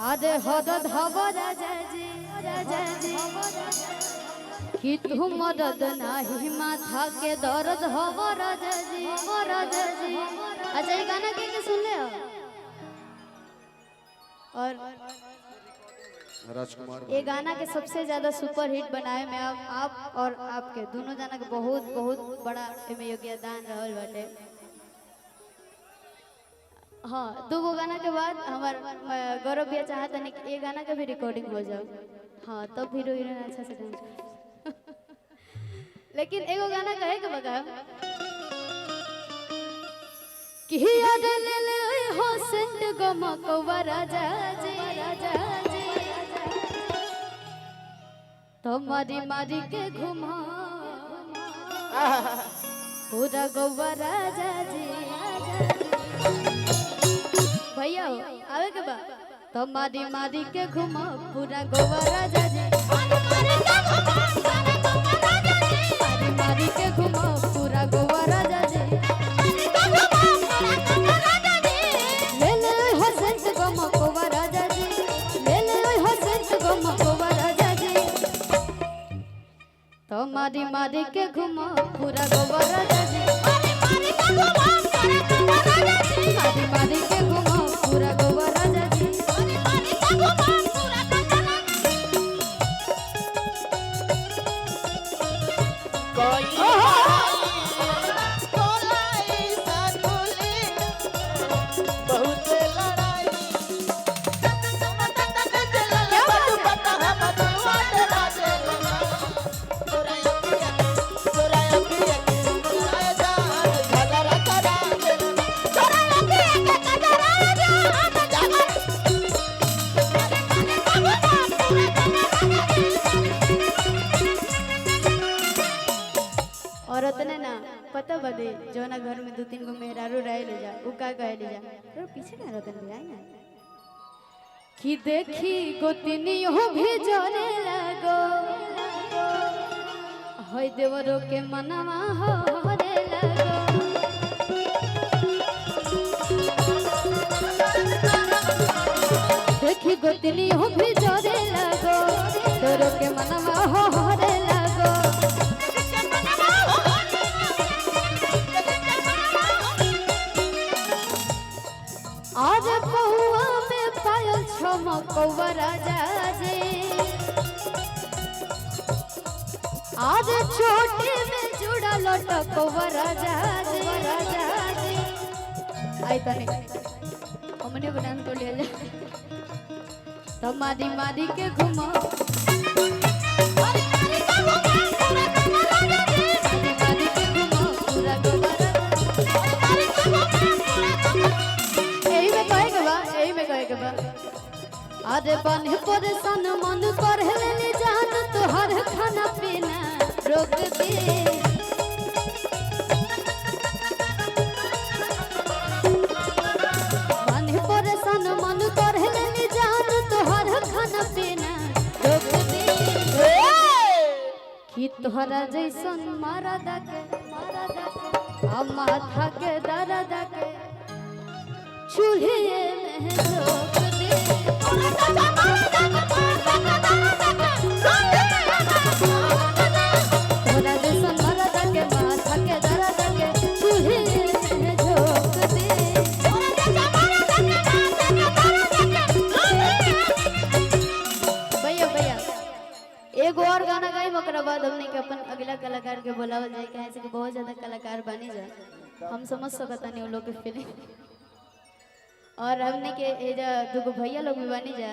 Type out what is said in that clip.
आदे हद धब राजा जी कि तुम मदद नाही माथा के दर्द हब राजा जी अच्छा ये गाना के सुन ले और राजकुमार ये गाना के सबसे ज्यादा सुपर हिट बनाए में आप और आपके दोनों जना के बहुत बहुत बड़ा एमे योगदान रहल बाटे। हाँ दो गाना के बाद हमार गौरव भैया चाहता नहीं कि ये गाना का भी रिकॉर्डिंग हो जाओ। हाँ तब हीरो हीरोइन अच्छा से डांस कर लेकिन एगो गाना कहे के बगा कि याद ले ले हो सेंट गमकवा राजा जी तो मारी मारी के घुमा पूरा गोवा राजा जी भैया आवे के बा तो मारी मारी के घुमा पूरा गोवा राजा जी मारी मारी के घुमा पूरा गोवा राजा जी ले ले हो सेंट गमकवा राजा जी ले ले हो सेंट गमकवा राजा जी तो मारी मारी के घुमा पूरा गोवा राजा जी मारी मारी के घुमा पूरा गोवा राजा जी औरत ने ना पता बदे जो ना घर में दो तीन गो मेहरारू रह ले जा उ का कह ले जा तो पीछे ना रहतन भी आई ना कि देखी गोतनियों भी जोरे लगो होय देवरो के मनवा हो रे लगो देखी गोतनियों भी जोरे लगो देवरो के मनवा हो रे लगो आज पहुआ में पायल छमकवा राजा जी आज छोटे में जुड़ा लटकवा राजा जी आई तने हमने को डांस कर लिया तो मारी मारी के घुमा मारी मारी के घुमा पूरा गोवा अरे बने परेशान मन कर ले जान तोहर खाना पीना रोक दे बने परेशान मन कर ले जान तोहर खाना पीना रोक दे कि तोहरा जैसन मारा दके आ माथा के दर्द के चूल्हे में रोक दे एगो और गाना गाई ओकरा बाद हमने के अपन अगला कलाकार के बुलावल जाए कहे से कि बहुत ज्यादा कलाकार बनी जा हम समझ सकता नहीं उन लोग के फीलिंग और हमने के एजा दुगो भैया लोग भी बनी जा।